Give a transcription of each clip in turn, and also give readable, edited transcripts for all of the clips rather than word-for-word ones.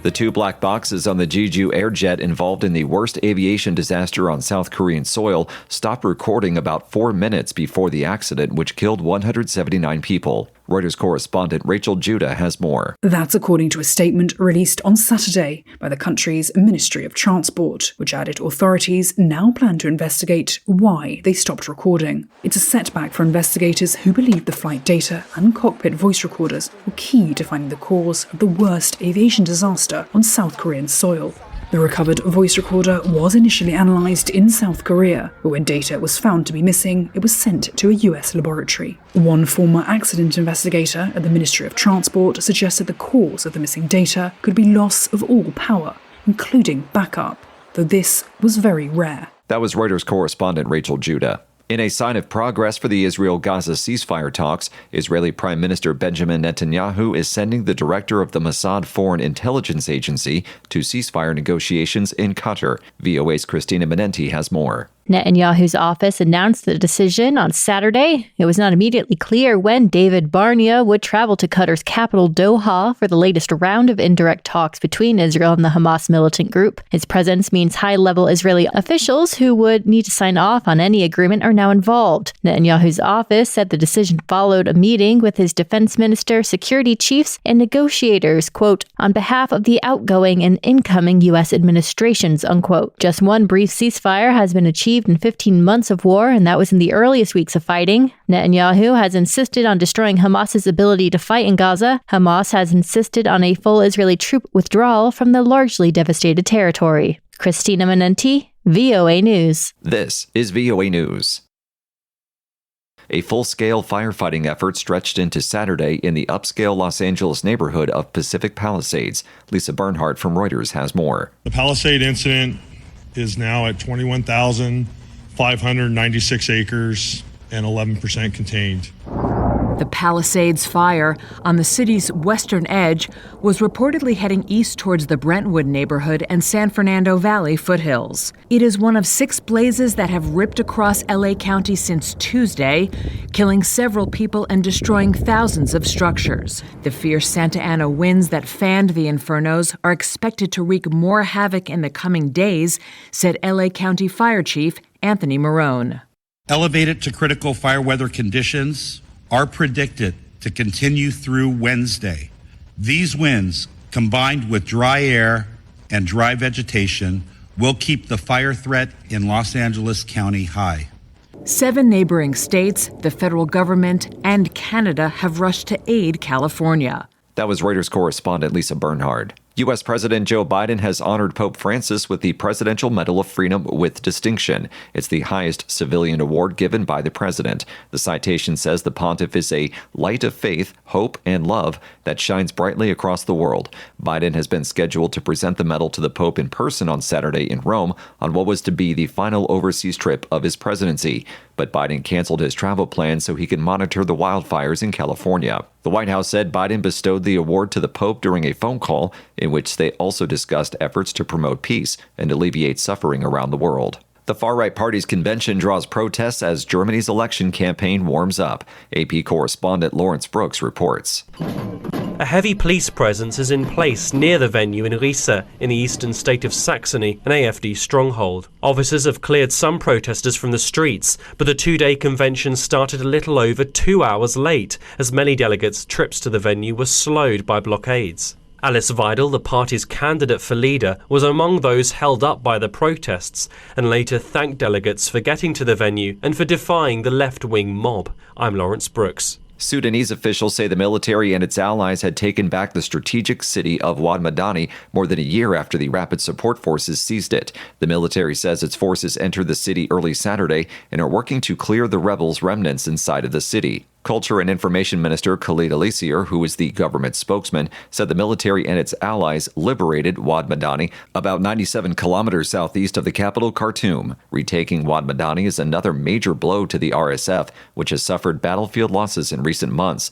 The two black boxes on the Jeju Airjet involved in the worst aviation disaster on South Korean soil stopped recording about 4 minutes before the accident, which killed 179 people. Reuters correspondent Rachel Judah has more. That's according to a statement released on Saturday by the country's Ministry of Transport, which added authorities now plan to investigate why they stopped recording. It's a setback for investigators who believe the flight data and cockpit voice recorders were key to finding the cause of the worst aviation disaster on South Korean soil. The recovered voice recorder was initially analysed in South Korea, but when data was found to be missing, it was sent to a US laboratory. One former accident investigator at the Ministry of Transport suggested the cause of the missing data could be loss of all power, including backup, though this was very rare. That was Reuters correspondent Rachel Judah. In a sign of progress for the Israel-Gaza ceasefire talks, Israeli Prime Minister Benjamin Netanyahu is sending the director of the Mossad Foreign Intelligence Agency to ceasefire negotiations in Qatar. VOA's Christina Menenti has more. Netanyahu's office announced the decision on Saturday. It was not immediately clear when David Barnea would travel to Qatar's capital, Doha, for the latest round of indirect talks between Israel and the Hamas militant group. His presence means high-level Israeli officials who would need to sign off on any agreement are now involved. Netanyahu's office said the decision followed a meeting with his defense minister, security chiefs, and negotiators, quote, on behalf of the outgoing and incoming U.S. administrations, unquote. Just one brief ceasefire has been achieved in 15 months of war, and that was in the earliest weeks of fighting. Netanyahu has insisted on destroying Hamas's ability to fight in Gaza. Hamas has insisted on a full Israeli troop withdrawal from the largely devastated territory. Christina Menenti, VOA News. This is VOA News. A full-scale firefighting effort stretched into Saturday in the upscale Los Angeles neighborhood of Pacific Palisades. Lisa Bernhardt from Reuters has more. The Palisade incident is now at 21,596 acres and 11% contained. The Palisades fire on the city's western edge was reportedly heading east towards the Brentwood neighborhood and San Fernando Valley foothills. It is one of 6 blazes that have ripped across LA County since Tuesday, killing several people and destroying thousands of structures. The fierce Santa Ana winds that fanned the infernos are expected to wreak more havoc in the coming days, said LA County Fire Chief Anthony Marone. Elevated to critical fire weather conditions are predicted to continue through Wednesday. These winds, combined with dry air and dry vegetation, will keep the fire threat in Los Angeles County high. 7 neighboring states, the federal government, and Canada have rushed to aid California. That was Reuters correspondent Lisa Bernhardt. U.S. President Joe Biden has honored Pope Francis with the Presidential Medal of Freedom with distinction. It's the highest civilian award given by the president. The citation says the pontiff is a light of faith, hope, and love that shines brightly across the world. Biden has been scheduled to present the medal to the Pope in person on Saturday in Rome on what was to be the final overseas trip of his presidency. But Biden canceled his travel plans so he can monitor the wildfires in California. The White House said Biden bestowed the award to the Pope during a phone call in which they also discussed efforts to promote peace and alleviate suffering around the world. The far-right party's convention draws protests as Germany's election campaign warms up. AP correspondent Lawrence Brooks reports. A heavy police presence is in place near the venue in Riesa, in the eastern state of Saxony, an AfD stronghold. Officers have cleared some protesters from the streets, but the 2-day convention started a little over 2 hours late, as many delegates' trips to the venue were slowed by blockades. Alice Weidel, the party's candidate for leader, was among those held up by the protests and later thanked delegates for getting to the venue and for defying the left-wing mob. I'm Lawrence Brooks. Sudanese officials say the military and its allies had taken back the strategic city of Wad Madani more than a year after the Rapid Support Forces seized it. The military says its forces entered the city early Saturday and are working to clear the rebels' remnants inside of the city. Culture and Information Minister Khalid Al-Isir, who is the government spokesman, said the military and its allies liberated Wad Madani, about 97 kilometers southeast of the capital, Khartoum. Retaking Wad Madani is another major blow to the RSF, which has suffered battlefield losses in recent months.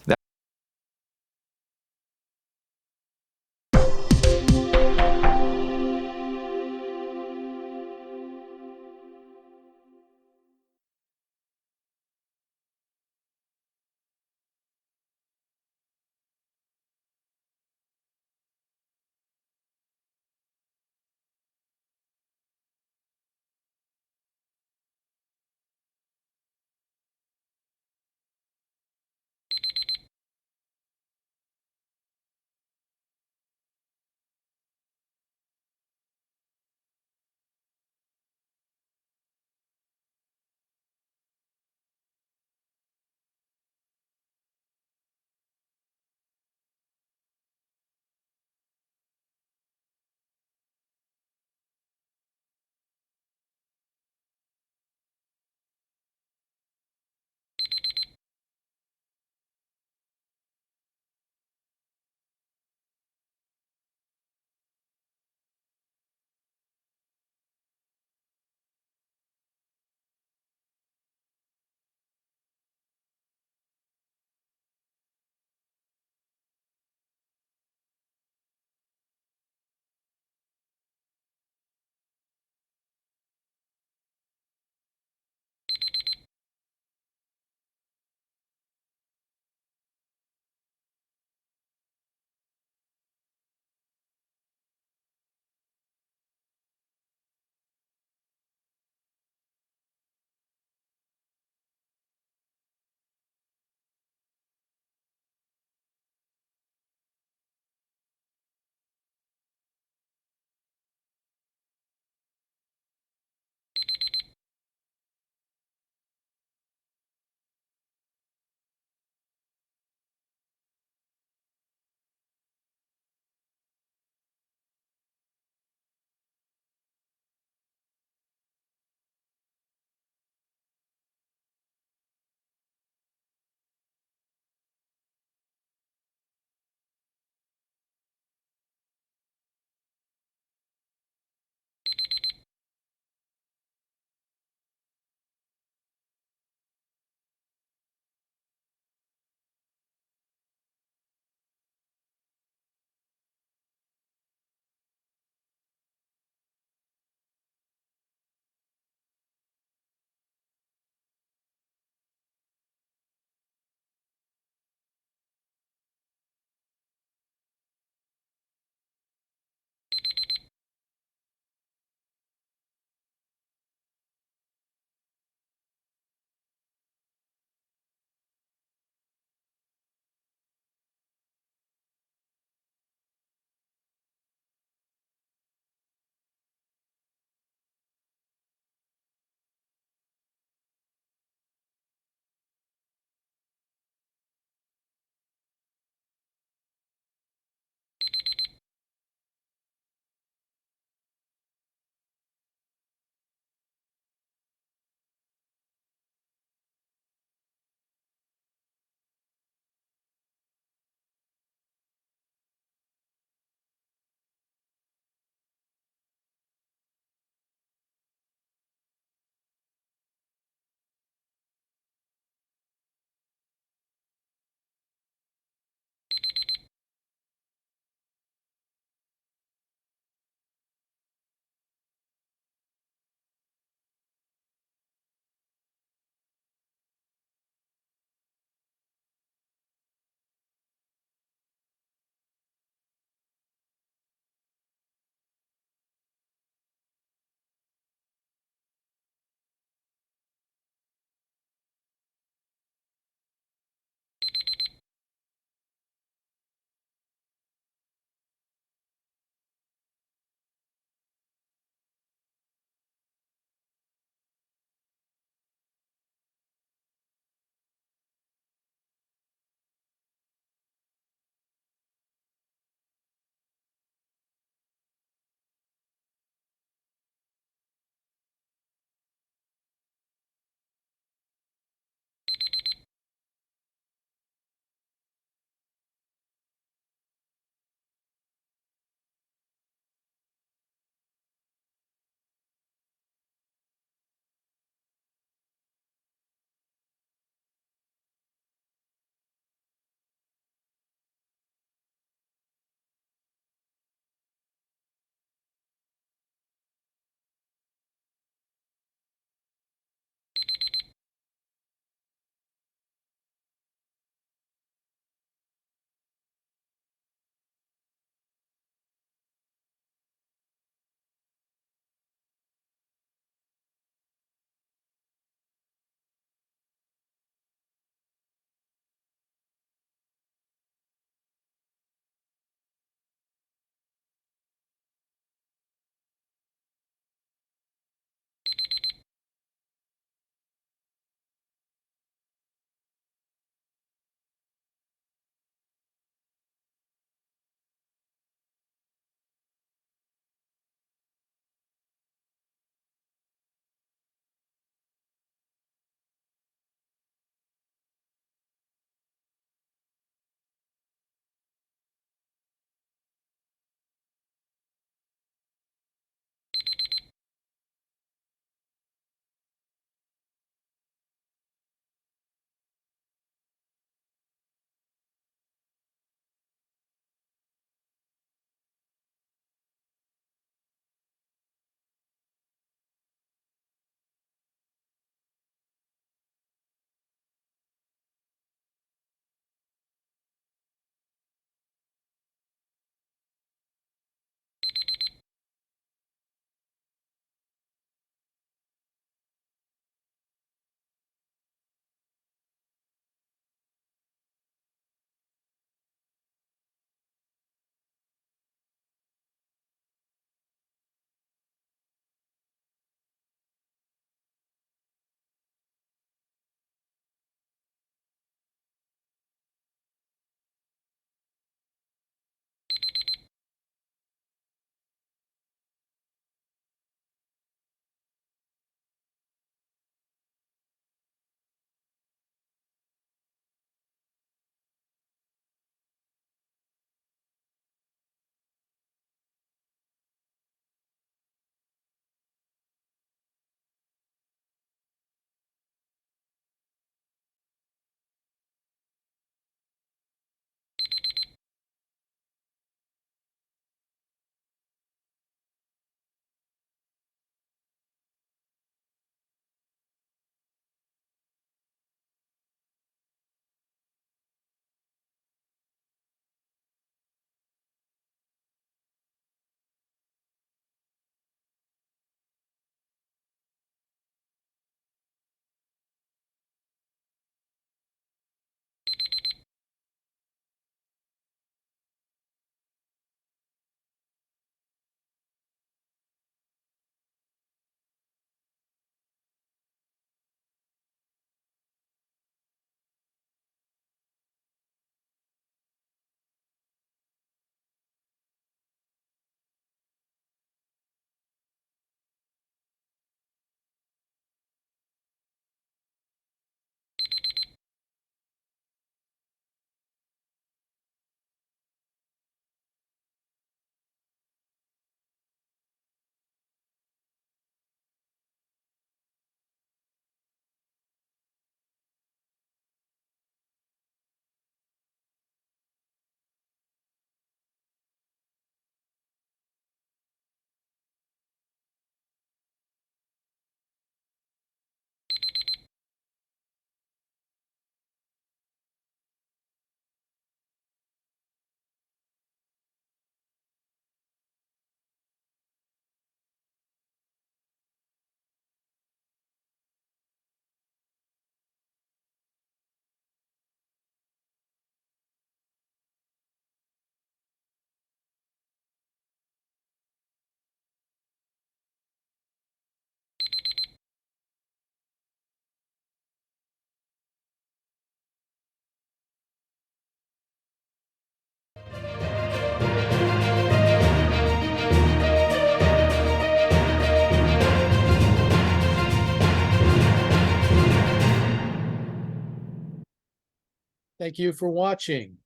Thank you for watching.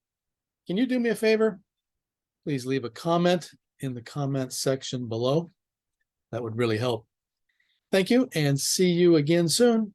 Can you do me a favor? Please leave a comment in the comment section below. That would really help. Thank you, and see you again soon.